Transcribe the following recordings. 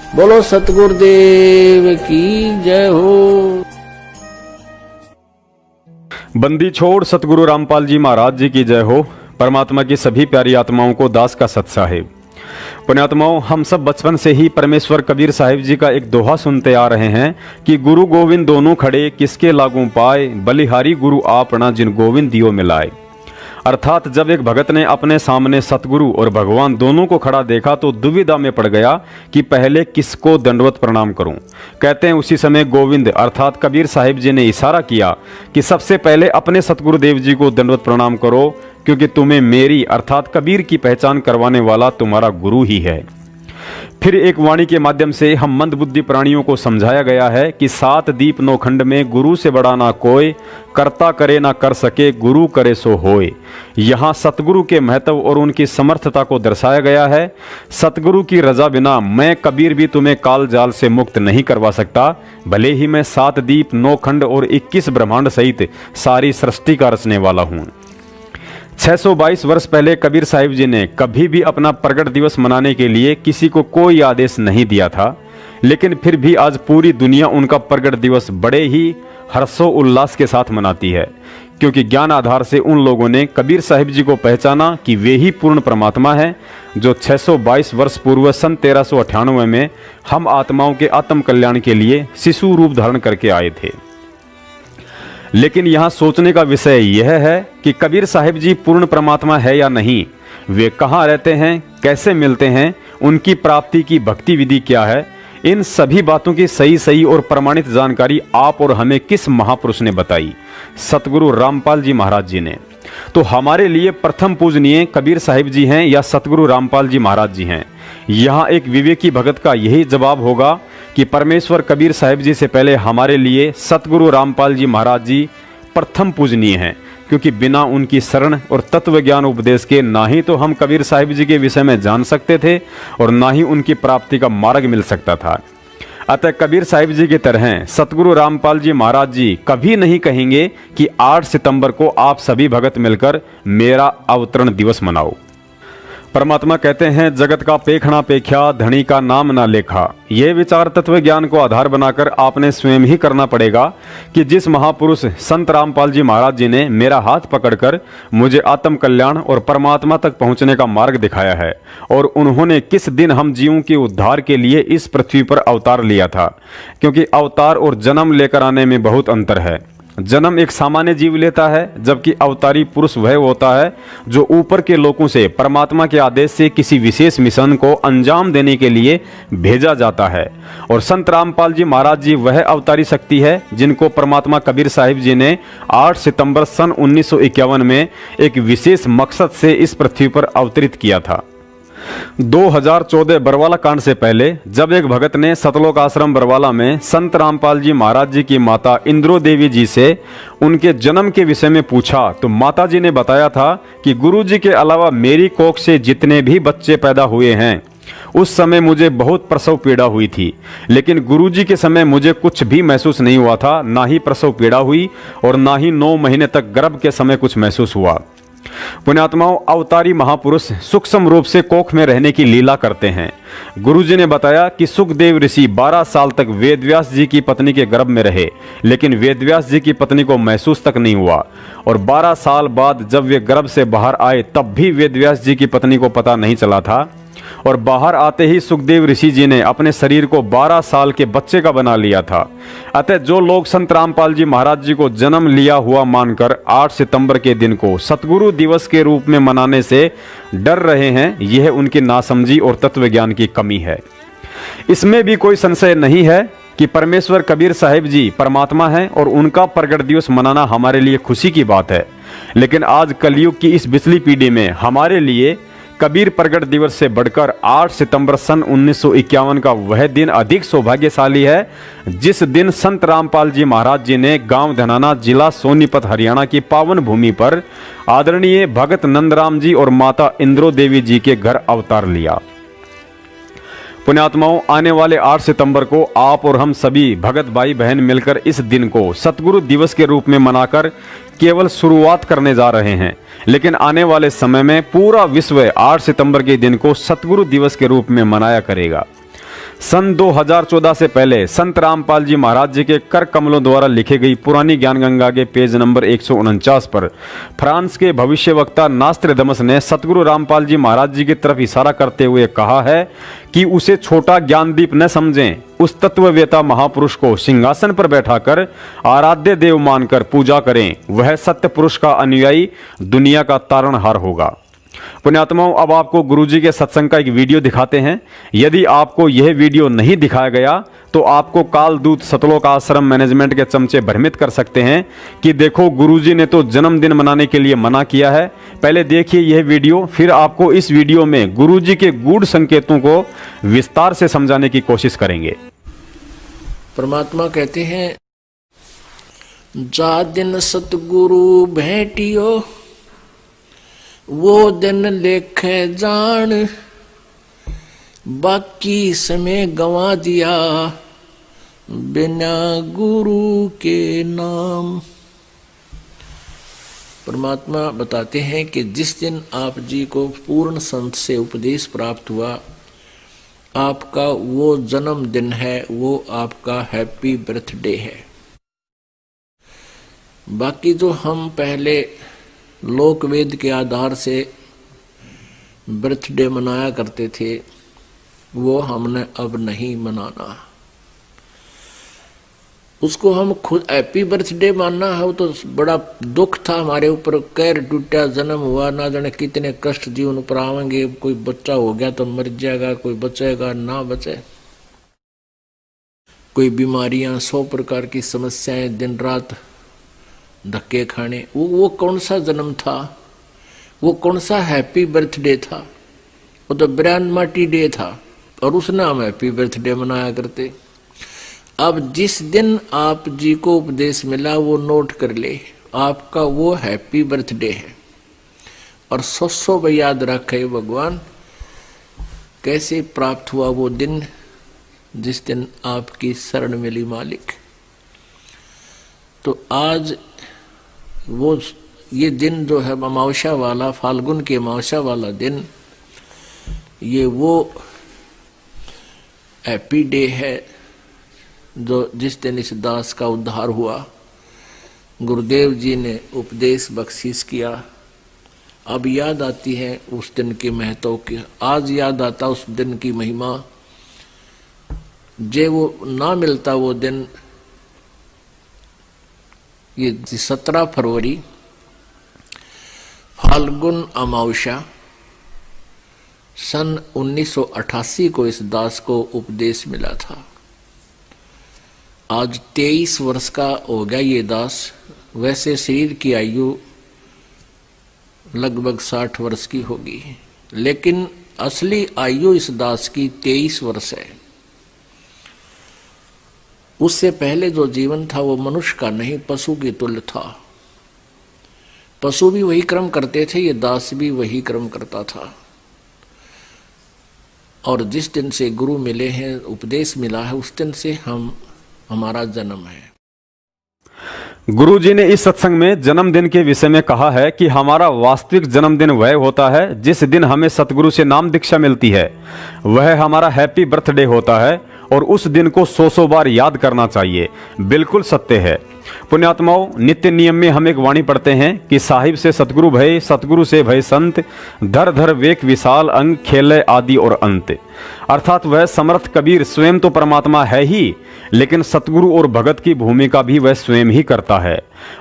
बोलो सतगुरुदेव की जय हो। बंदी छोड़ सतगुरु रामपाल जी महाराज जी की जय हो। परमात्मा की सभी प्यारी आत्माओं को दास का सत साहिब। पुण्यात्माओं, हम सब बचपन से ही परमेश्वर कबीर साहिब जी का एक दोहा सुनते आ रहे हैं कि गुरु गोविंद दोनों खड़े किसके लागू पाए, बलिहारी गुरु आपना जिन गोविंद दियो मिलाए। अर्थात जब एक भगत ने अपने सामने सतगुरु और भगवान दोनों को खड़ा देखा तो दुविधा में पड़ गया कि पहले किसको दंडवत प्रणाम करूं। कहते हैं उसी समय गोविंद अर्थात कबीर साहिब जी ने इशारा किया कि सबसे पहले अपने सतगुरुदेव जी को दंडवत प्रणाम करो, क्योंकि तुम्हें मेरी अर्थात कबीर की पहचान करवाने वाला तुम्हारा गुरु ही है। फिर एक वाणी के माध्यम से हम मंदबुद्धि प्राणियों को समझाया गया है कि 7 दीप 9 खंड में गुरु से बड़ा ना कोई, करता करे ना कर सके, गुरु करे सो होए। यहाँ सतगुरु के महत्व और उनकी समर्थता को दर्शाया गया है। सतगुरु की रजा बिना मैं कबीर भी तुम्हें काल जाल से मुक्त नहीं करवा सकता, भले ही मैं 7 दीप 9 खंड और 21 ब्रह्मांड सहित सारी सृष्टि का रचने वाला हूँ। 622 वर्ष पहले कबीर साहिब जी ने कभी भी अपना प्रगट दिवस मनाने के लिए किसी को कोई आदेश नहीं दिया था, लेकिन फिर भी आज पूरी दुनिया उनका प्रगट दिवस बड़े ही हर्षो उल्लास के साथ मनाती है, क्योंकि ज्ञान आधार से उन लोगों ने कबीर साहिब जी को पहचाना कि वे ही पूर्ण परमात्मा है, जो 622 वर्ष पूर्व सन 1398 में हम आत्माओं के आत्म कल्याण के लिए शिशु रूप धारण करके आए थे। लेकिन यहाँ सोचने का विषय यह है कि कबीर साहिब जी पूर्ण परमात्मा है या नहीं, वे कहाँ रहते हैं, कैसे मिलते हैं, उनकी प्राप्ति की भक्ति विधि क्या है, इन सभी बातों की सही और प्रमाणित जानकारी आप और हमें किस महापुरुष ने बताई? सतगुरु रामपाल जी महाराज जी ने। तो हमारे लिए प्रथम पूजनीय कबीर साहिब जी हैं या सतगुरु रामपाल जी महाराज जी हैं? यहाँ एक विवेकी भगत का यही जवाब होगा कि परमेश्वर कबीर साहिब जी से पहले हमारे लिए सतगुरु रामपाल जी महाराज जी प्रथम पूजनीय हैं, क्योंकि बिना उनकी शरण और तत्व ज्ञान उपदेश के ना ही तो हम कबीर साहिब जी के विषय में जान सकते थे और ना ही उनकी प्राप्ति का मार्ग मिल सकता था। अतः कबीर साहिब जी की तरह सतगुरु रामपाल जी महाराज जी कभी नहीं कहेंगे कि 8 सितंबर को आप सभी भगत मिलकर मेरा अवतरण दिवस मनाओ। परमात्मा कहते हैं, जगत का पेखना पेख्या, धनी का नाम ना लेखा। यह विचार तत्व ज्ञान को आधार बनाकर आपने स्वयं ही करना पड़ेगा कि जिस महापुरुष संत रामपाल जी महाराज जी ने मेरा हाथ पकड़कर मुझे आत्म कल्याण और परमात्मा तक पहुंचने का मार्ग दिखाया है, और उन्होंने किस दिन हम जीवों के उद्धार के लिए इस पृथ्वी पर अवतार लिया था, क्योंकि अवतार और जन्म लेकर आने में बहुत अंतर है। जन्म एक सामान्य जीव लेता है, जबकि अवतारी पुरुष वह होता है जो ऊपर के लोगों से परमात्मा के आदेश से किसी विशेष मिशन को अंजाम देने के लिए भेजा जाता है। और संत रामपाल जी महाराज जी वह अवतारी शक्ति है जिनको परमात्मा कबीर साहिब जी ने 8 सितंबर सन 1951 में एक विशेष मकसद से इस पृथ्वी पर अवतरित किया था। 2014 बरवाला कांड से पहले जब एक भगत ने सतलोक आश्रम बरवाला में संत रामपाल जी महाराज जी की माता इंद्रो देवी जी से उनके जन्म के विषय में पूछा, तो माता जी ने बताया था कि गुरु जी के अलावा मेरी कोख से जितने भी बच्चे पैदा हुए हैं उस समय मुझे बहुत प्रसव पीड़ा हुई थी, लेकिन गुरु जी के समय मुझे कुछ भी महसूस नहीं हुआ था, ना ही प्रसव पीड़ा हुई और ना ही 9 महीने तक गर्भ के समय कुछ महसूस हुआ। पुण्यात्माओं, अवतारी महापुरुष सूक्ष्म रूप से कोख में रहने की लीला करते हैं। गुरुजी ने बताया कि सुखदेव ऋषि 12 साल तक वेदव्यास जी की पत्नी के गर्भ में रहे, लेकिन वेदव्यास जी की पत्नी को महसूस तक नहीं हुआ, और 12 साल बाद जब वे गर्भ से बाहर आए तब भी वेदव्यास जी की पत्नी को पता नहीं चला था, और बाहर आते ही सुखदेव ऋषि जी ने अपने शरीर को 12 साल के बच्चे का बना लिया था। अतः जो लोग संत रामपाल जी महाराज जी को जन्म लिया हुआ मानकर 8 सितंबर के दिन को सतगुरु दिवस के रूप में मनाने से डर रहे हैं, यह उनकी नासमझी और तत्व ज्ञान की कमी है। इसमें भी कोई संशय नहीं है कि परमेश्वर कबीर साहिब जी परमात्मा हैं और उनका प्रगट दिवस मनाना हमारे लिए खुशी की बात है। लेकिन आज कलयुग की इस बिचली पीढ़ी में हमारे लिए कबीर प्रगट दिवस से बढ़कर 8 सितंबर सन 1951 का वह दिन अधिक सौभाग्यशाली है, जिस दिन संत रामपाल जी महाराज जी ने गांव धनाना, जिला सोनीपत, हरियाणा की पावन भूमि पर आदरणीय भगत नंदराम जी और माता इंद्रो देवी जी के घर अवतार लिया। पुण्यात्माओं, आने वाले 8 सितंबर को आप और हम सभी भगत भाई बहन मिलकर इस दिन को सतगुरु दिवस के रूप में मनाकर केवल शुरुआत करने जा रहे हैं, लेकिन आने वाले समय में पूरा विश्व 8 सितंबर के दिन को सतगुरु दिवस के रूप में मनाया करेगा। सन 2014 से पहले संत रामपाल जी महाराज जी के कर कमलों द्वारा लिखी गई पुरानी ज्ञान गंगा के पेज नंबर 149 पर फ्रांस के भविष्य वक्ता नास्त्रदमस ने सतगुरु रामपाल जी महाराज जी की तरफ इशारा करते हुए कहा है कि उसे छोटा ज्ञानदीप न समझें, उस तत्ववेता महापुरुष को सिंहासन पर बैठाकर आराध्य देव मानकर पूजा करें, वह सत्य पुरुष का अनुयायी दुनिया का तारणहार होगा। पुण्यात्माओं, अब आपको गुरुजी के सत्संग का एक वीडियो दिखाते हैं। यदि आपको यह वीडियो नहीं दिखाया गया तो आपको कालदूत सतलोक आश्रम मैनेजमेंट के चमचे भ्रमित कर सकते हैं कि देखो गुरुजी ने तो जन्मदिन मनाने के लिए मना किया है। पहले देखिए यह वीडियो, फिर आपको इस वीडियो में गुरुजी के गूढ़ संकेतों को विस्तार से समझाने की कोशिश करेंगे। परमात्मा कहते हैं, जा दिन सतगुरु भेटियो वो दिन लेखे जान, बाकी समय गंवा दिया बिना गुरु के नाम। परमात्मा बताते हैं कि जिस दिन आप जी को पूर्ण संत से उपदेश प्राप्त हुआ, आपका वो जन्मदिन है, वो आपका हैप्पी बर्थडे है। बाकी जो हम पहले लोक वेद के आधार से बर्थडे मनाया करते थे, वो हमने अब नहीं मनाना। उसको हम खुद हैप्पी बर्थडे मानना है, वो तो बड़ा दुख था हमारे ऊपर, कैर टूटा, जन्म हुआ, ना जाने कितने कष्ट जीवन पर आवेंगे, कोई बच्चा हो गया तो मर जाएगा, कोई बचेगा ना बचे, कोई बीमारियां, 100 प्रकार की समस्याएं, दिन रात धक्के खाने। वो कौन सा जन्म था, वो कौन सा हैप्पी बर्थडे था? वो तो ब्रह्माटी डे था और उसने हम हैप्पी बर्थडे मनाया करते। अब जिस दिन आप जी को उपदेश मिला वो नोट कर ले, आपका वो हैप्पी बर्थडे है। और 100 याद रखे भगवान कैसे प्राप्त हुआ वो दिन, जिस दिन आपकी शरण मिली मालिक। तो आज वो ये दिन जो है अमावस्या वाला, फाल्गुन की अमावस्या वाला दिन, ये वो हैप्पी डे है जो जिस दिन इस दास का उद्धार हुआ। गुरुदेव जी ने उपदेश बख्शीश किया। अब याद आती है उस दिन के महत्व की, आज याद आता उस दिन की महिमा। जे वो ना मिलता वो दिन, ये 17 फरवरी फाल्गुन अमावस्या सन 1988 को इस दास को उपदेश मिला था। आज 23 वर्ष का हो गया ये दास। वैसे शरीर की आयु लगभग 60 वर्ष की होगी, लेकिन असली आयु इस दास की 23 वर्ष है। उससे पहले जो जीवन था वो मनुष्य का नहीं, पशु की तुल्य था। पशु भी वही कर्म करते थे, ये दास भी वही कर्म करता था। और जिस दिन से गुरु मिले हैं, उपदेश मिला है, उस दिन से हमारा जन्म है। गुरु जी ने इस सत्संग में जन्मदिन के विषय में कहा है कि हमारा वास्तविक जन्मदिन वह होता है जिस दिन हमें सतगुरु से नाम दीक्षा मिलती है, वह हमारा हैप्पी बर्थडे होता है और उस दिन को 100 बार याद करना चाहिए। बिल्कुल सत्य है। पुण्यात्माओं, नित्य नियम में हम एक वाणी पढ़ते हैं कि साहिब से सतगुरु भय, सतगुरु से भय संत, धर धर वेक विशाल अंग, खेले आदि और अंत। अर्थात वह समर्थ कबीर स्वयं तो परमात्मा है ही, लेकिन सतगुरु और भगत की भूमिका भी वह स्वयं ही करता है।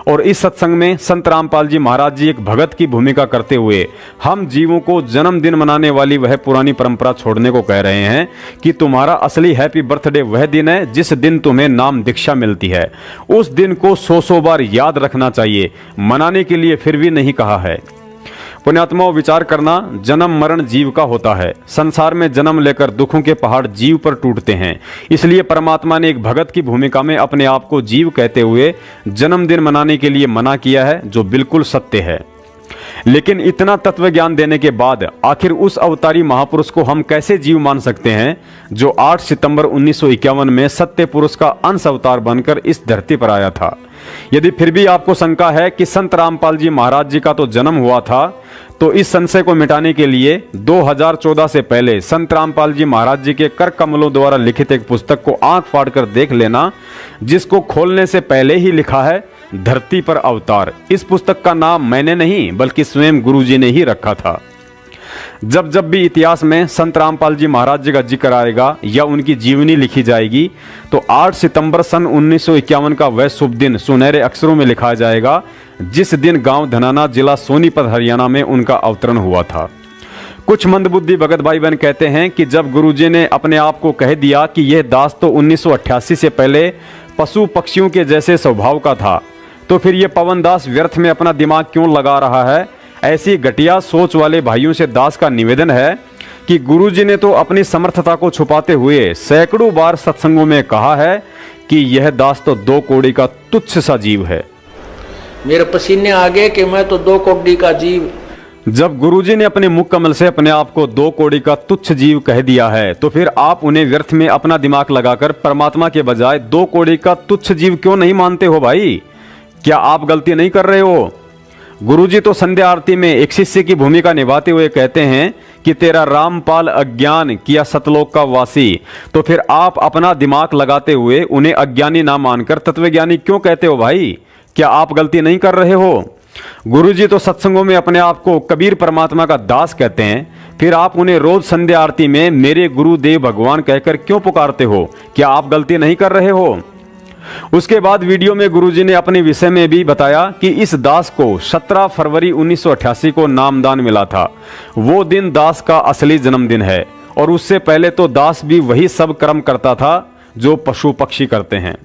और इस सत्संग में संत रामपाल जी महाराज जी एक भगत की भूमिका करते हुए हम जीवों को जन्मदिन मनाने वाली वह पुरानी परंपरा छोड़ने को कह रहे हैं कि तुम्हारा असली हैप्पी बर्थडे वह दिन है जिस दिन तुम्हें नाम दीक्षा मिलती है। उस दिन को 100 बार याद रखना चाहिए, मनाने के लिए फिर भी नहीं कहा है। पुण्यात्माओं, विचार करना, जन्म मरण जीव का होता है। संसार में जन्म लेकर दुखों के पहाड़ जीव पर टूटते हैं। इसलिए परमात्मा ने एक भगत की भूमिका में अपने आप को जीव कहते हुए जन्मदिन मनाने के लिए मना किया है, जो बिल्कुल सत्य है। लेकिन इतना तत्व ज्ञान देने के बाद आखिर उस अवतारी महापुरुष को हम कैसे जीव मान सकते हैं जो 8 सितंबर 1951 में सत्य पुरुष का अंश अवतार बनकर इस धरती पर आया था। यदि फिर भी आपको शंका है कि संत रामपाल जी महाराज जी का तो जन्म हुआ था, तो इस संशय को मिटाने के लिए 2014 से पहले संत रामपाल जी महाराज जी के कर कमलों द्वारा लिखित एक पुस्तक को आंख फाड़ कर देख लेना, जिसको खोलने से पहले ही लिखा है धरती पर अवतार। इस पुस्तक का नाम मैंने नहीं बल्कि स्वयं गुरुजी ने ही रखा था। जब जब भी इतिहास में संत रामपाल जी महाराज जी का जिक्र आएगा या उनकी जीवनी लिखी जाएगी, तो 8 सितंबर सन 1951 का वह शुभ दिन सुनहरे अक्षरों में लिखा जाएगा, जिस दिन गांव धनाना, जिला सोनीपत, हरियाणा में उनका अवतरण हुआ था। कुछ मंदबुद्धि भगत भाई बहन कहते हैं कि जब गुरुजी ने अपने आप को कह दिया कि यह दास तो 1988 से पहले पशु पक्षियों के जैसे स्वभाव का था, तो फिर यह पवन दास व्यर्थ में अपना दिमाग क्यों लगा रहा है। ऐसी घटिया सोच वाले भाइयों से दास का निवेदन है कि गुरुजी ने तो अपनी समर्थता को छुपाते हुए सैकड़ों बार सत्संगों में कहा है कि यह दास तो 2 कौड़ी का तुच्छ सा जीव है। मेरे पसीने आ गए कि मैं तो 2 कौड़ी का जीव। जब गुरुजी ने अपने मुख कमल से अपने आप को 2 कौड़ी का तुच्छ जीव कह दिया है, तो फिर आप उन्हें व्यर्थ में अपना दिमाग लगाकर परमात्मा के बजाय 2 कौड़ी का तुच्छ जीव क्यों नहीं मानते हो भाई? क्या आप गलती नहीं कर रहे हो? गुरुजी तो संध्या आरती में एक शिष्य की भूमिका निभाते हुए कहते हैं कि तेरा रामपाल अज्ञान किया सतलोक का वासी। तो फिर आप अपना दिमाग लगाते हुए उन्हें अज्ञानी ना मानकर तत्वज्ञानी क्यों कहते हो भाई? क्या आप गलती नहीं कर रहे हो? गुरुजी तो सत्संगों में अपने आप को कबीर परमात्मा का दास कहते हैं, फिर आप उन्हें रोज संध्या आरती में मेरे गुरुदेव भगवान कहकर क्यों पुकारते हो? क्या आप गलती नहीं कर रहे हो? उसके बाद वीडियो में गुरुजी ने अपने विषय में भी बताया कि इस दास को 17 फरवरी 1988 को नामदान मिला था। वो दिन दास का असली जन्मदिन है, और उससे पहले तो दास भी वही सब कर्म करता था जो पशु पक्षी करते हैं।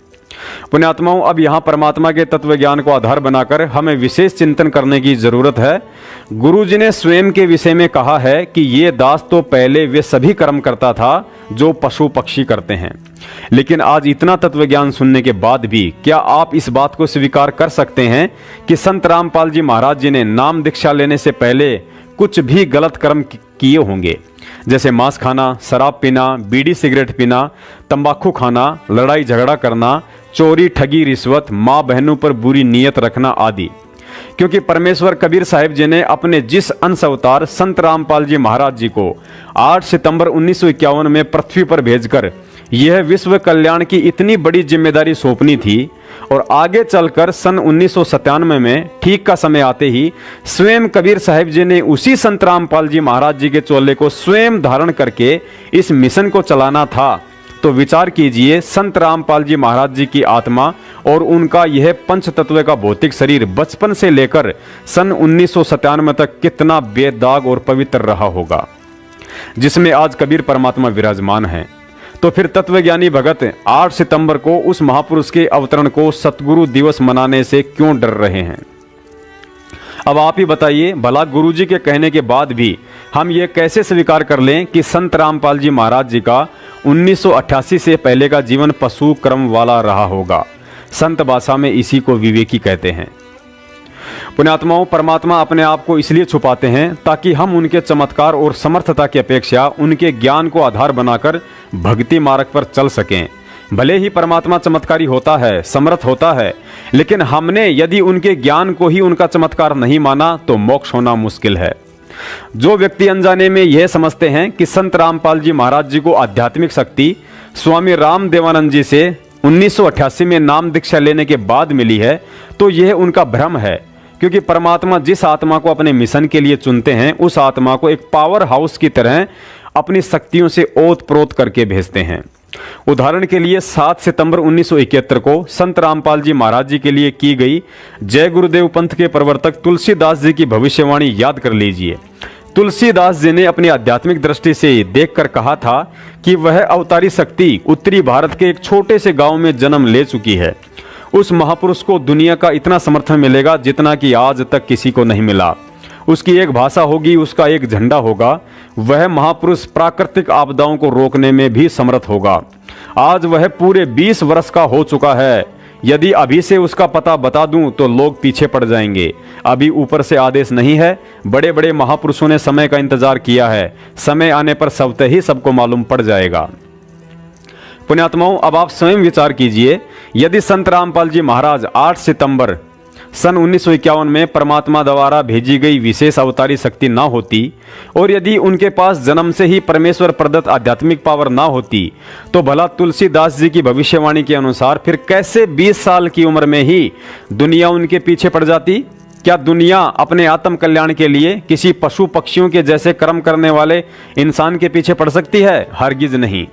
पुण्यात्माओं, अब यहाँ परमात्मा के तत्व ज्ञान को आधार बनाकर हमें विशेष चिंतन करने की जरूरत है। गुरुजी ने स्वयं के विषय में कहा है कि ये दास तो पहले वे सभी कर्म करता था जो पशु पक्षी करते हैं। लेकिन आज इतना तत्व ज्ञान सुनने के बाद भी क्या आप इस बात को स्वीकार कर सकते हैं कि संत रामपाल जी महाराज जी ने नाम दीक्षा लेने से पहले कुछ भी गलत कर्म किए होंगे, जैसे मांस खाना, शराब पीना, बीड़ी सिगरेट पीना, तंबाकू खाना, लड़ाई झगड़ा करना, चोरी, ठगी, रिश्वत, माँ बहनों पर बुरी नीयत रखना आदि। क्योंकि परमेश्वर कबीर साहिब जी ने अपने जिस अंश अवतार संत रामपाल जी महाराज जी को 8 सितंबर 1951 में पृथ्वी पर भेजकर यह विश्व कल्याण की इतनी बड़ी जिम्मेदारी सौंपनी थी, और आगे चलकर सन 1997 में ठीक का समय आते ही स्वयं कबीर साहिब जी ने उसी संत रामपाल जी महाराज जी के चोले को स्वयं धारण करके इस मिशन को चलाना था, तो विचार कीजिए संत रामपाल जी महाराज जी की आत्मा और उनका यह पंच तत्व का भौतिक शरीर बचपन से लेकर सन 1997 तक कितना बेदाग और पवित्र रहा होगा, जिसमें आज कबीर परमात्मा विराजमान है। तो फिर तत्वज्ञानी भगत 8 सितंबर को उस महापुरुष के अवतरण को सतगुरु दिवस मनाने से क्यों डर रहे हैं? अब आप ही बताइए, भला गुरुजी के कहने के बाद भी हम ये कैसे स्वीकार कर लें कि संत रामपाल जी महाराज जी का 1988 से पहले का जीवन पशु क्रम वाला रहा होगा? संत भाषा में इसी को विवेकी कहते हैं। पुण्यात्माओं, परमात्मा अपने आप को इसलिए छुपाते हैं ताकि हम उनके चमत्कार और समर्थता की अपेक्षा उनके ज्ञान को आधार बनाकर भक्ति मार्ग पर चल सकें। भले ही परमात्मा चमत्कारी होता है, समर्थ होता है, लेकिन हमने यदि उनके ज्ञान को ही उनका चमत्कार नहीं माना तो मोक्ष होना मुश्किल है। जो व्यक्ति अनजाने में यह समझते हैं कि संत रामपाल जी महाराज जी को आध्यात्मिक शक्ति स्वामी राम देवानंद जी से 1988 में नाम दीक्षा लेने के बाद मिली है, तो यह उनका भ्रम है। क्योंकि परमात्मा जिस आत्मा को अपने मिशन के लिए चुनते हैं, उस आत्मा को एक पावर हाउस की तरह अपनी शक्तियों से ओत प्रोत करके भेजते हैं। उदाहरण के लिए 7 सितंबर 1971 को संत रामपाल जी महाराज जी के लिए की गई जय गुरुदेव पंथ के प्रवर्तक तुलसीदास जी की भविष्यवाणी याद कर लीजिए। तुलसीदास जी ने अपनी आध्यात्मिक दृष्टि से देखकर कहा था कि वह अवतारी शक्ति उत्तरी भारत के एक छोटे से गांव में जन्म ले चुकी है। उस महापुरुष को दुनिया का इतना समर्थन मिलेगा जितना कि आज तक किसी को नहीं मिला। उसकी एक भाषा होगी, उसका एक झंडा होगा। वह महापुरुष प्राकृतिक आपदाओं को रोकने में भी समर्थ होगा। आज वह पूरे 20 वर्ष का हो चुका है। यदि अभी से उसका पता बता दूं तो लोग पीछे पड़ जाएंगे। अभी ऊपर से आदेश नहीं है। बड़े बड़े महापुरुषों ने समय का इंतजार किया है। समय आने पर स्वतः ही सबको मालूम पड़ जाएगा। पुण्यात्माओं, अब आप स्वयं विचार कीजिए, यदि संत रामपाल जी महाराज 8 सितंबर सन 1951 में परमात्मा द्वारा भेजी गई विशेष अवतारी शक्ति ना होती और यदि उनके पास जन्म से ही परमेश्वर प्रदत्त आध्यात्मिक पावर ना होती, तो भला तुलसीदास जी की भविष्यवाणी के अनुसार फिर कैसे 20 साल की उम्र में ही दुनिया उनके पीछे पड़ जाती? क्या दुनिया अपने आत्म कल्याण के लिए किसी पशु पक्षियों के जैसे कर्म करने वाले इंसान के पीछे पड़ सकती है? हरगिज नहीं।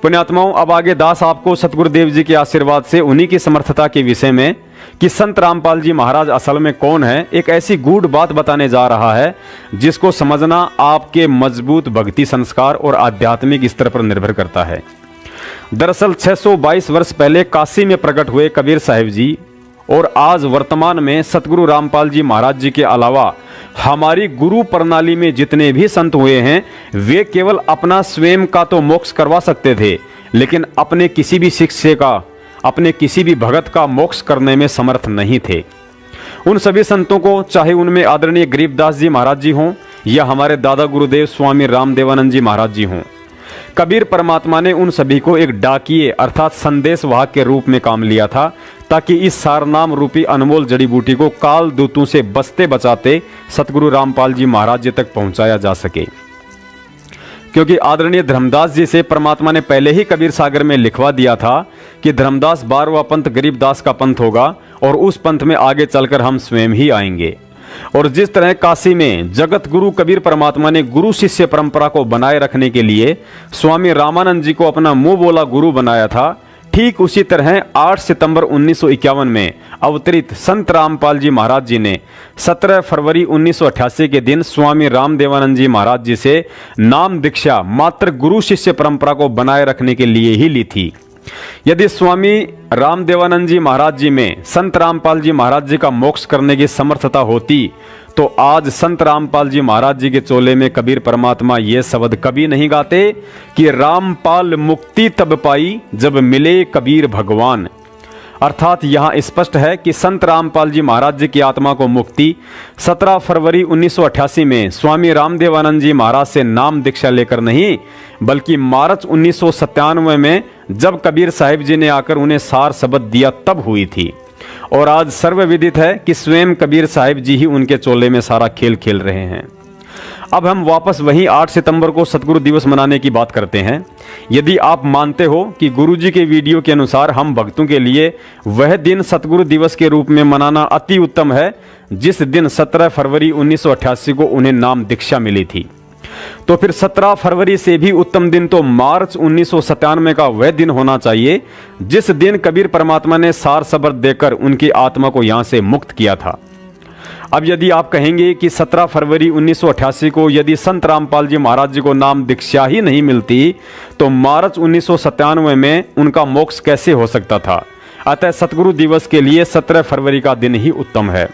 पुण्यात्माओं, अब आगे दास आपको सतगुरुदेव जी के आशीर्वाद से उन्हीं की समर्थता के विषय में कि संत रामपाल जी महाराज असल में कौन है, एक ऐसी गूढ़ बात बताने जा रहा है जिसको समझना आपके मजबूत भक्ति संस्कार और आध्यात्मिक स्तर पर निर्भर करता है। दरअसल 622 वर्ष पहले काशी में प्रकट हुए कबीर साहिब जी और आज वर्तमान में सतगुरु रामपाल जी महाराज जी के अलावा हमारी गुरु प्रणाली में जितने भी संत हुए हैं, वे केवल अपना स्वयं का तो मोक्ष करवा सकते थे, लेकिन अपने किसी भी शिष्य का, अपने किसी भी भगत का मोक्ष करने में समर्थ नहीं थे। उन सभी संतों को, चाहे उनमें आदरणीय गरीबदास जी महाराज जी हों या हमारे दादा गुरुदेव स्वामी रामदेवानंद जी महाराज जी हों, कबीर परमात्मा ने उन सभी को एक डाकिए अर्थात संदेश वाहक के रूप में काम लिया था, ताकि इस सारनाम रूपी अनमोल जड़ी बूटी को काल दूतों से बचते बचाते सतगुरु रामपाल जी महाराज जी तक पहुंचाया जा सके। क्योंकि आदरणीय धर्मदास जी से परमात्मा ने पहले ही कबीर सागर में लिखवा दिया था कि धर्मदास 12वां पंथ गरीबदास का पंथ होगा और उस पंथ में आगे चलकर हम स्वयं ही आएंगे। और जिस तरह काशी में जगत गुरु कबीर परमात्मा ने गुरु शिष्य परंपरा को बनाए रखने के लिए स्वामी रामानंद जी को अपना मुंह बोला गुरु बनाया था, ठीक उसी तरह 8 सितंबर 1951 में अवतरित संत रामपाल जी महाराज जी ने 17 फरवरी 1988 के दिन स्वामी रामदेवानंद जी महाराज जी से नाम दीक्षा मात्र गुरु शिष्य परंपरा को बनाए रखने के लिए ही ली थी। यदि स्वामी रामदेवानंद जी महाराज जी में संत रामपाल जी महाराज जी का मोक्ष करने की समर्थता होती, तो आज संत रामपाल जी महाराज जी के चोले में कबीर परमात्मा ये शब्द कभी नहीं गाते कि रामपाल मुक्ति तब पाई जब मिले कबीर भगवान। अर्थात यहाँ स्पष्ट है कि संत रामपाल जी महाराज जी की आत्मा को मुक्ति 17 फरवरी 1988 में स्वामी रामदेवानंद जी महाराज से नाम दीक्षा लेकर नहीं, बल्कि मार्च 1997 में जब कबीर साहिब जी ने आकर उन्हें सार शब्द दिया तब हुई थी। और आज सर्वविदित है कि स्वयं कबीर साहिब जी ही उनके चोले में सारा खेल खेल रहे हैं। अब हम वापस वहीं 8 सितंबर को सतगुरु दिवस मनाने की बात करते हैं। यदि आप मानते हो कि गुरुजी के वीडियो के अनुसार हम भक्तों के लिए वह दिन सतगुरु दिवस के रूप में मनाना अति उत्तम है जिस दिन 17 फरवरी 1988 को उन्हें नाम दीक्षा मिली थी, तो फिर 17 फरवरी से भी उत्तम दिन तो मार्च 1997 का वह दिन होना चाहिए जिस दिन कबीर परमात्मा ने सार शब्द देकर उनकी आत्मा को यहां से मुक्त किया था। अब यदि आप कहेंगे कि 17 फरवरी 1988 को यदि संत रामपाल जी महाराज जी को नाम दीक्षा ही नहीं मिलती, तो मार्च 1997 में उनका मोक्ष कैसे हो सकता था? अतः सतगुरु दिवस के लिए 17 फरवरी का दिन ही उत्तम है।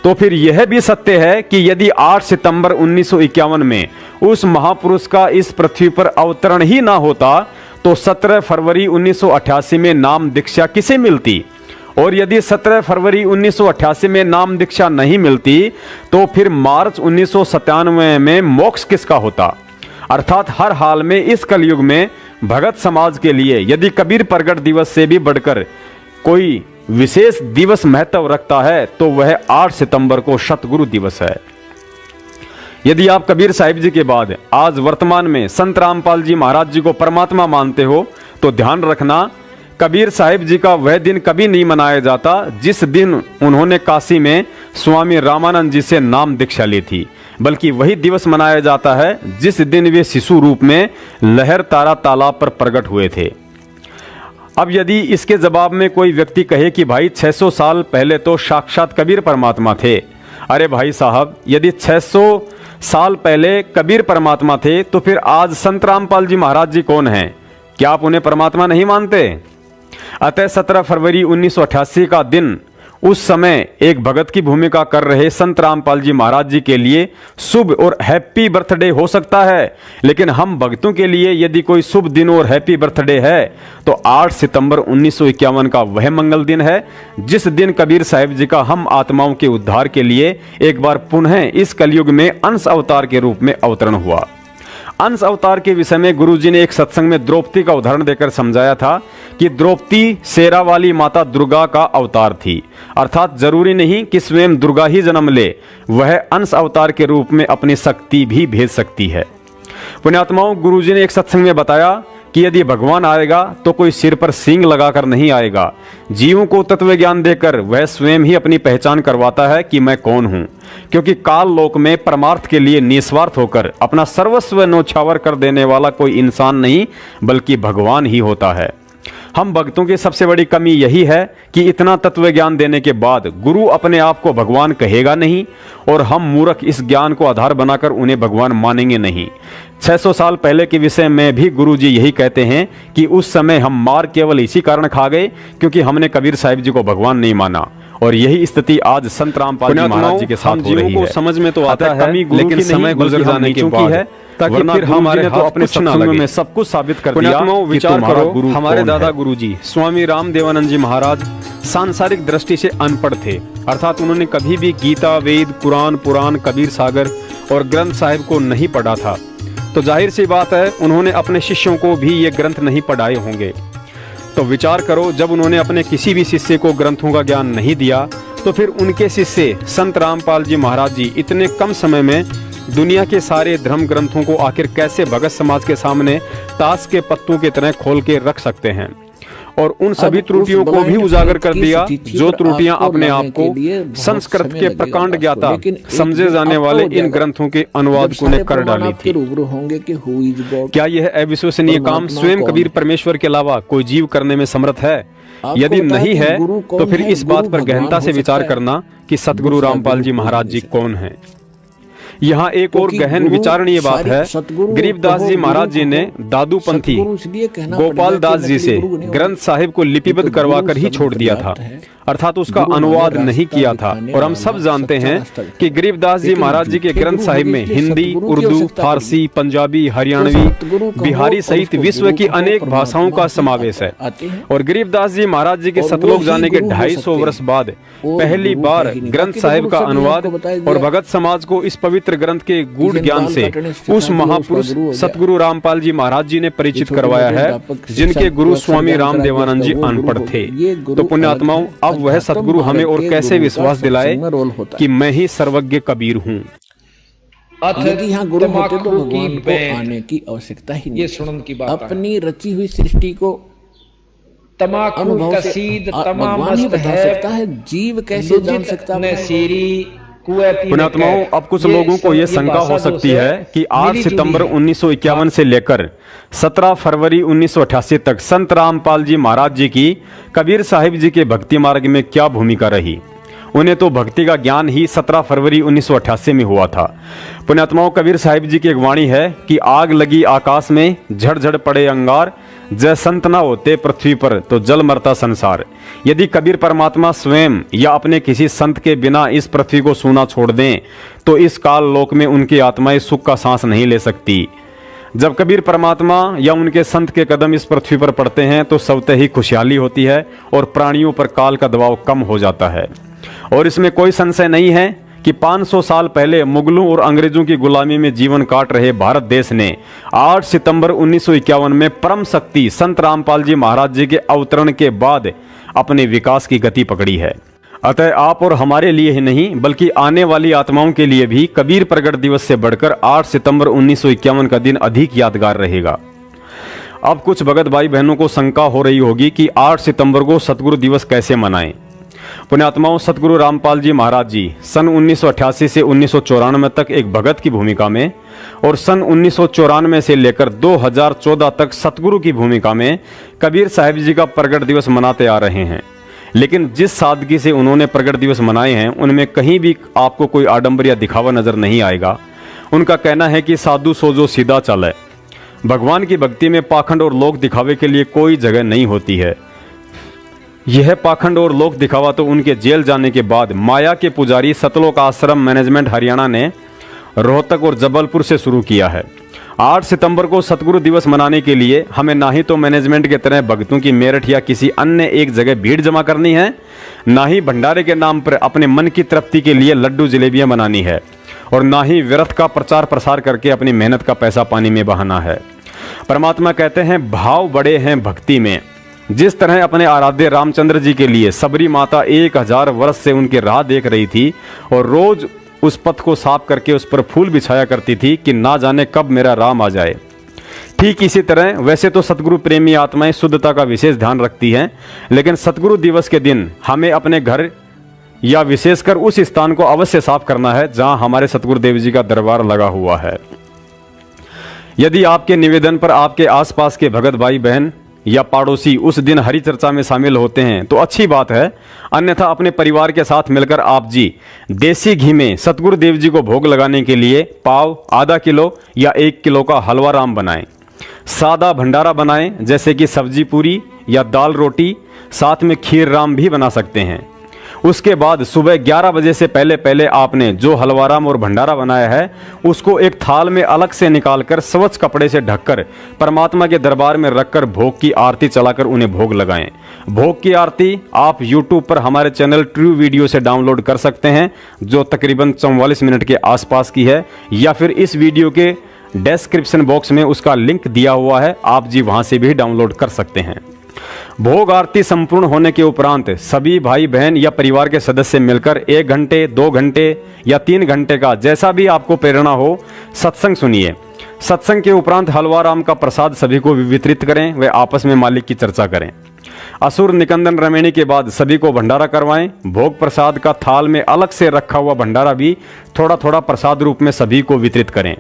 तो फिर यह भी सत्य है कि यदि 8 सितंबर 1951 में उस महापुरुष का इस पृथ्वी पर अवतरण ही ना होता, तो 17 फरवरी 1988 में नाम दीक्षा किसे मिलती? और यदि 17 फरवरी 1988 में नाम दीक्षा नहीं मिलती, तो फिर मार्च 1997 में मोक्ष किसका होता? अर्थात हर हाल में इस कलयुग में भगत समाज के लिए यदि कबीर प्रगट दिवस से भी बढ़कर कोई विशेष दिवस महत्व रखता है, तो वह 8 सितंबर को सतगुरु दिवस है। यदि आप कबीर साहिब जी के बाद आज वर्तमान में संत रामपाल जी महाराज जी को परमात्मा मानते हो, तो ध्यान रखना कबीर साहिब जी का वह दिन कभी नहीं मनाया जाता जिस दिन उन्होंने काशी में स्वामी रामानंद जी से नाम दीक्षा ली थी, बल्कि वही दिवस मनाया जाता है जिस दिन वे शिशु रूप में लहर तारा तालाब पर प्रकट हुए थे। अब यदि इसके जवाब में कोई व्यक्ति कहे कि भाई 600 साल पहले तो साक्षात कबीर परमात्मा थे, अरे भाई साहब, यदि 600 साल पहले कबीर परमात्मा थे, तो फिर आज संत रामपाल जी महाराज जी कौन हैं? क्या आप उन्हें परमात्मा नहीं मानते? अतः 17 फरवरी 1988 का दिन उस समय एक भगत की भूमिका कर रहे संत रामपाल जी महाराज जी के लिए शुभ और हैप्पी बर्थडे हो सकता है, लेकिन हम भक्तों के लिए यदि कोई शुभ दिन और हैप्पी बर्थडे है तो 8 सितंबर 1951 का वह मंगल दिन है जिस दिन कबीर साहिब जी का हम आत्माओं के उद्धार के लिए एक बार पुनः इस कलयुग में अंश अवतार के रूप में अवतरण हुआ। अंश अवतार के विषय में गुरुजी ने एक सत्संग में द्रौपदी का उदाहरण देकर समझाया था कि द्रौपदी शेरा वाली माता दुर्गा का अवतार थी, अर्थात जरूरी नहीं कि स्वयं दुर्गा ही जन्म ले, वह अंश अवतार के रूप में अपनी शक्ति भी भेज सकती है। पुण्यात्माओं, गुरुजी ने एक सत्संग में बताया कि यदि भगवान आएगा तो कोई सिर पर सींग लगाकर नहीं आएगा। जीवों को तत्व ज्ञान देकर वह स्वयं ही अपनी पहचान करवाता है कि मैं कौन हूं, क्योंकि काल लोक में परमार्थ के लिए निस्वार्थ होकर अपना सर्वस्व न्योछावर कर देने वाला कोई इंसान नहीं बल्कि भगवान ही होता है। हम भक्तों की सबसे बड़ी कमी यही है कि इतना तत्व ज्ञान देने के बाद गुरु अपने आप को भगवान कहेगा नहीं और हम मूर्ख इस ज्ञान को आधार बनाकर उन्हें भगवान मानेंगे नहीं। 600 साल पहले के विषय में भी गुरुजी यही कहते हैं कि उस समय हम मार केवल इसी कारण खा गए क्योंकि हमने कबीर साहिब जी को भगवान नहीं माना, और यही स्थिति आज संत रामपाल जी महाराज जी के साथ हो रही है। समझ में तो आता है लेकिन समय गुजर जाने के बाद है, ताकि फिर हमारे तो अपने सत्संग में सब कुछ साबित कर दिया। विचार करो, हमारे दादा गुरुजी स्वामी रामदेवानंद जी महाराज सांसारिक दृष्टि से अनपढ़ थे, अर्थात उन्होंने कभी भी गीता, वेद, कुरान, पुराण, कबीर सागर और ग्रंथ साहिब को नहीं पढ़ा था। तो जाहिर सी बात है उन्होंने अपने शिष्यों को भी ये ग्रंथ नहीं पढ़ाए होंगे। तो विचार करो, जब उन्होंने अपने किसी भी शिष्य को ग्रंथों का ज्ञान नहीं दिया तो फिर उनके शिष्य संत रामपाल जी महाराज जी इतने कम समय में दुनिया के सारे धर्म ग्रंथों को आखिर कैसे भगत समाज के सामने ताश के पत्तों की तरह खोल के रख सकते हैं, और उन सभी त्रुटियों को भी उजागर कर दिया जो त्रुटियां अपने आप को संस्कृत के प्रकांड ज्ञाता समझे जाने वाले इन ग्रंथों के अनुवादकों ने कर डाली थी। क्या यह अविश्वसनीय काम स्वयं कबीर परमेश्वर के अलावा कोई जीव करने में समर्थ है? यदि नहीं है तो फिर इस बात पर गहनता से विचार करना कि सतगुरु रामपाल जी महाराज जी कौन हैं। यहाँ एक और गहन विचारणीय बात है। गरीबदास जी महाराज जी ने दादूपंथी गोपाल दास जी से ग्रंथ साहिब को लिपिबद्ध करवाकर ही छोड़ दिया था, अर्थात उसका अनुवाद नहीं किया था। और हम सब जानते हैं कि गरीबदास जी महाराज जी के ग्रंथ साहिब में हिंदी, उर्दू, फारसी, पंजाबी, हरियाणवी, बिहारी सहित विश्व की अनेक भाषाओं का समावेश है। और गरीबदास जी महाराज जी के सतलोक जाने के 250 वर्ष बाद पहली बार ग्रंथ साहिब का अनुवाद और भगत समाज को इस पवित्र ग्रंथ के गूढ़ ज्ञान से उस महापुरुष सतगुरु रामपाल जी महाराज जी ने परिचित करवाया है, जिनके गुरु स्वामी रामदेवानंद जी अनपढ़ थे। तो पुण्यात्माओं, अब वह सतगुरु हमें और कैसे विश्वास दिलाए कि मैं ही सर्वज्ञ कबीर हूँ। यदि यहाँ गुरु होते तो भगवान को आने की आवश्यकता ही नहीं। ये सुनन की बात, अपनी रची हुई सृष्टि को तमाकू कसीद तमाम मस्त है, जीव कैसे जान सकता है? पुण्यात्माओं, अब कुछ लोगों को यह शंका हो सकती है कि 8 सितंबर 1951 से लेकर 17 फरवरी 1988 तक संत रामपाल जी महाराज जी की कबीर साहिब जी के भक्ति मार्ग में क्या भूमिका रही। उन्हें तो भक्ति का ज्ञान ही 17 फरवरी 1988 में हुआ था। पुण्यात्माओं, कबीर साहिब जी की एक वाणी है कि आग लगी आकाश में, झड़ पड़े अंगार, जय संत न होते पृथ्वी पर तो जल मरता संसार। यदि कबीर परमात्मा स्वयं या अपने किसी संत के बिना इस पृथ्वी को सूना छोड़ दें तो इस काल लोक में उनकी आत्माएं सुख का सांस नहीं ले सकती। जब कबीर परमात्मा या उनके संत के कदम इस पृथ्वी पर पड़ते हैं तो स्वतः ही खुशहाली होती है और प्राणियों पर काल का दबाव कम हो जाता है। और इसमें कोई संशय नहीं है कि 500 साल पहले मुगलों और अंग्रेजों की गुलामी में जीवन काट रहे भारत देश ने 8 सितंबर 1951 में परम शक्ति संत रामपाल जी महाराज जी के अवतरण के बाद अपने विकास की गति पकड़ी है। अतः आप और हमारे लिए ही नहीं बल्कि आने वाली आत्माओं के लिए भी कबीर प्रगट दिवस से बढ़कर 8 सितंबर 1951 का दिन अधिक यादगार रहेगा। अब कुछ भगत भाई बहनों को शंका हो रही होगी कि 8 सितंबर को सतगुरु दिवस कैसे मनाएं। पुण्यात्माओं, सतगुरु रामपाल जी महाराज जी सन 1988 से 1994 तक एक भगत की भूमिका में और सन 1994 से लेकर 2014 तक सतगुरु की भूमिका में कबीर साहिब जी का प्रगट दिवस मनाते आ रहे हैं। लेकिन जिस सादगी से उन्होंने प्रगट दिवस मनाए हैं उनमें कहीं भी आपको कोई आडंबर या दिखावा नजर नहीं आएगा। उनका कहना है कि साधु सोजो सीधा चले। भगवान की भक्ति में पाखंड और लोक दिखावे के लिए कोई जगह नहीं होती है। यह पाखंड और लोक दिखावा तो उनके जेल जाने के बाद माया के पुजारी सतलोक आश्रम मैनेजमेंट हरियाणा ने रोहतक और जबलपुर से शुरू किया है। 8 सितंबर को सतगुरु दिवस मनाने के लिए हमें ना ही तो मैनेजमेंट के तरह भक्तों की मेरठ या किसी अन्य एक जगह भीड़ जमा करनी है, ना ही भंडारे के नाम पर अपने मन की तृप्ति के लिए लड्डू जलेबियां बनानी है। और ना ही व्यर्थ का प्रचार प्रसार करके अपनी मेहनत का पैसा पानी में बहाना है। परमात्मा कहते हैं भाव बड़े हैं भक्ति में। जिस तरह अपने आराध्य रामचंद्र जी के लिए सबरी माता 1000 वर्ष से उनकी राह देख रही थी और रोज उस पथ को साफ करके उस पर फूल बिछाया करती थी कि ना जाने कब मेरा राम आ जाए, ठीक इसी तरह वैसे तो सतगुरु प्रेमी आत्माएं शुद्धता का विशेष ध्यान रखती हैं, लेकिन सतगुरु दिवस के दिन हमें अपने घर या विशेषकर उस स्थान को अवश्य साफ करना है जहां हमारे सतगुरुदेव जी का दरबार लगा हुआ है। यदि आपके निवेदन पर आपके आसपास के भगत भाई बहन या पड़ोसी उस दिन हरि चर्चा में शामिल होते हैं तो अच्छी बात है, अन्यथा अपने परिवार के साथ मिलकर आप जी देसी घी में सतगुरुदेव जी को भोग लगाने के लिए पाव, आधा किलो या 1 किलो का हलवा राम बनाएं। सादा भंडारा बनाएं, जैसे कि सब्जी पूरी या दाल रोटी, साथ में खीर राम भी बना सकते हैं। उसके बाद सुबह 11 बजे से पहले पहले आपने जो हलवाराम और भंडारा बनाया है उसको एक थाल में अलग से निकालकर स्वच्छ कपड़े से ढककर परमात्मा के दरबार में रखकर भोग की आरती चलाकर उन्हें भोग लगाएं। भोग की आरती आप YouTube पर हमारे चैनल ट्रू वीडियो से डाउनलोड कर सकते हैं, जो तकरीबन 44 मिनट के आसपास की है, या फिर इस वीडियो के डिस्क्रिप्शन बॉक्स में उसका लिंक दिया हुआ है, आप जी वहां से भी डाउनलोड कर सकते हैं। भोग आरती संपूर्ण होने के उपरांत सभी भाई बहन या परिवार के सदस्य मिलकर 1 घंटे, 2 घंटे या 3 घंटे का, जैसा भी आपको प्रेरणा हो, सत्संग सुनिए। सत्संग के उपरांत हलवाराम का प्रसाद सभी को वितरित करें, वे आपस में मालिक की चर्चा करें। असुर निकंदन रमेणी के बाद सभी को भंडारा करवाएं। भोग प्रसाद का थाल में अलग से रखा हुआ भंडारा भी थोड़ा थोड़ा प्रसाद रूप में सभी को वितरित करें।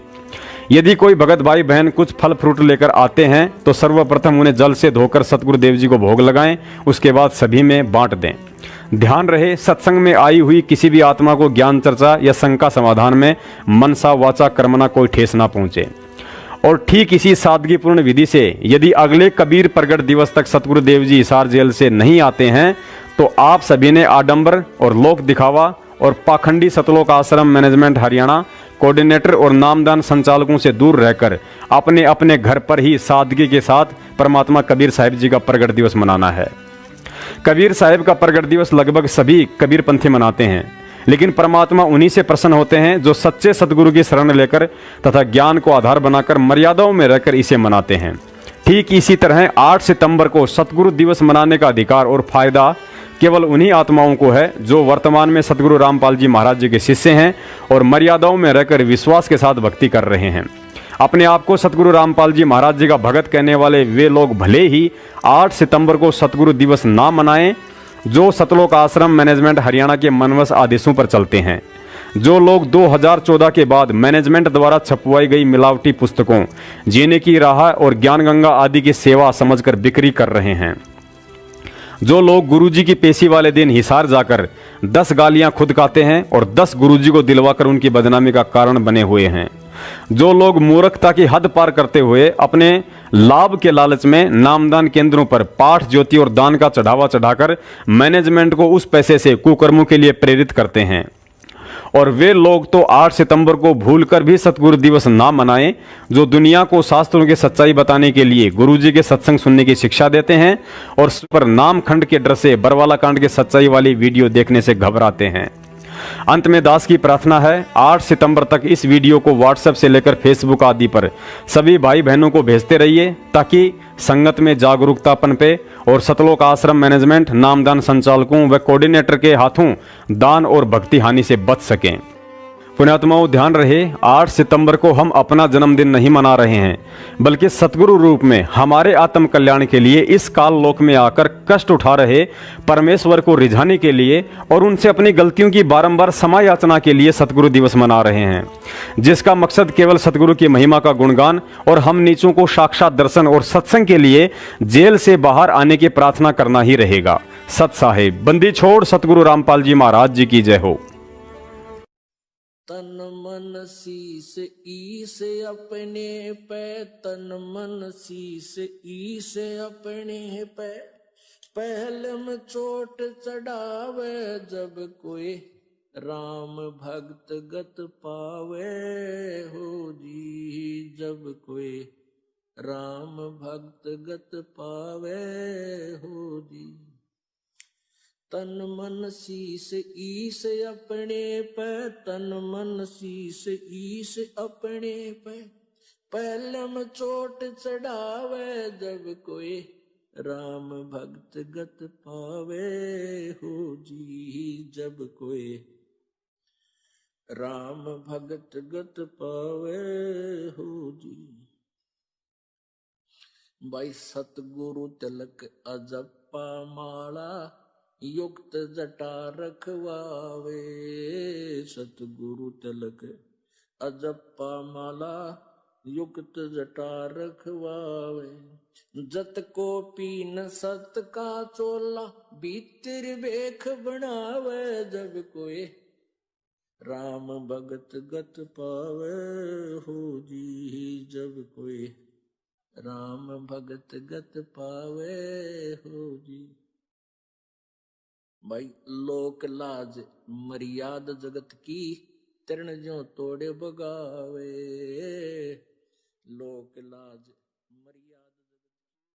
यदि कोई भगत भाई बहन कुछ फल फ्रूट लेकर आते हैं तो सर्वप्रथम उन्हें जल से धोकर सतगुरुदेव जी को भोग लगाएं, उसके बाद सभी में बांट दें। ध्यान रहे, सत्संग में आई हुई किसी भी आत्मा को ज्ञान चर्चा या शंका समाधान में मनसा वाचा कर्मना कोई ठेस ना पहुंचे। और ठीक इसी सादगीपूर्ण विधि से यदि अगले कबीर प्रगट दिवस तक सतगुरुदेव जी हिसार जेल से नहीं आते हैं तो आप सभी ने आडंबर और लोक दिखावा और पाखंडी सतलोक आश्रम मैनेजमेंट हरियाणा कोऑर्डिनेटर और नामदान संचालकों से दूर रहकर अपने अपने घर पर ही सादगी के साथ परमात्मा कबीर साहिब जी का प्रगट दिवस मनाना है। कबीर साहिब का प्रगट दिवस लगभग सभी कबीरपंथी मनाते हैं, लेकिन परमात्मा उन्हीं से प्रसन्न होते हैं जो सच्चे सतगुरु की शरण लेकर तथा ज्ञान को आधार बनाकर मर्यादाओं में रहकर इसे मनाते हैं। ठीक इसी तरह 8 सितंबर को सतगुरु दिवस मनाने का अधिकार और फायदा केवल उन्हीं आत्माओं को है जो वर्तमान में सतगुरु रामपाल जी महाराज जी के शिष्य हैं और मर्यादाओं में रहकर विश्वास के साथ भक्ति कर रहे हैं। अपने आप को सतगुरु रामपाल जी महाराज जी का भगत कहने वाले वे लोग भले ही 8 सितंबर को सतगुरु दिवस ना मनाएं, जो सतलोक आश्रम मैनेजमेंट हरियाणा के मनवस आदेशों पर चलते हैं। जो लोग 2014 के बाद मैनेजमेंट द्वारा छपवाई गई मिलावटी पुस्तकों जीने की राह और ज्ञान गंगा आदि की सेवा समझकर बिक्री कर रहे हैं। जो लोग गुरुजी की पेशी वाले दिन हिसार जाकर 10 गालियां खुद खाते हैं और 10 गुरुजी को दिलवाकर उनकी बदनामी का कारण बने हुए हैं। जो लोग मूर्खता की हद पार करते हुए अपने लाभ के लालच में नामदान केंद्रों पर पाठ, ज्योति और दान का चढ़ावा चढ़ाकर मैनेजमेंट को उस पैसे से कुकर्मों के लिए प्रेरित करते हैं। और वे लोग तो 8 सितंबर को भूलकर भी सतगुरु दिवस ना मनाएं, जो दुनिया को शास्त्रों की सच्चाई बताने के लिए गुरुजी के सत्संग सुनने की शिक्षा देते हैं और पर नाम खंड के डर से बरवाला कांड के सच्चाई वाली वीडियो देखने से घबराते हैं। अंत में दास की प्रार्थना है, 8 सितंबर तक इस वीडियो को व्हाट्सएप से लेकर फेसबुक आदि पर सभी भाई बहनों को भेजते रहिए ताकि संगत में जागरूकता पनपे और सतलोक आश्रम मैनेजमेंट, नामदान संचालकों व कोऑर्डिनेटर के हाथों दान और भक्ति हानि से बच सकें। पुण्यात्माओं, ध्यान रहे, 8 सितंबर को हम अपना जन्मदिन नहीं मना रहे हैं, बल्कि सतगुरु रूप में हमारे आत्म कल्याण के लिए इस काल लोक में आकर कष्ट उठा रहे परमेश्वर को रिझाने के लिए और उनसे अपनी गलतियों की बारंबार क्षमा याचना के लिए सतगुरु दिवस मना रहे हैं, जिसका मकसद केवल सतगुरु की महिमा का गुणगान और हम नीचों को साक्षात दर्शन और सत्संग के लिए जेल से बाहर आने की प्रार्थना करना ही रहेगा। सत साहिब बंदी छोड़ सतगुरु रामपाल जी महाराज जी की जय हो। तन मन शीस ईस अपने पे, तन मन शीस ईस अपने पे, पहले में चोट चढ़ावे जब कोई राम भक्त गत पावे हो जी, जब कोई राम भक्त गत पावे हो जी। तन मन शीस ईस अपने पे, तन मन शीस ईस अपने पे, पहलम चोट चढ़ावे जब कोई राम भक्त गत पावे हो जी, जब कोई राम भगत गत पावे हो जी। भाई सतगुरु तिलक अजप्पा माला, युक्त जटा रखवावे, सतगुरु तिलक अजप्पा माला, युक्त जटा रखवावे। जत को पीन सत का चोला, भीतर बेख बनावे जब कोई राम भगत गत पावे हो जी, जब कोई राम भगत गत पावे हो जी। भाई लोक लाज मर्याद जगत की, तरण ज्यों तोड़े बगावे, लोक लाज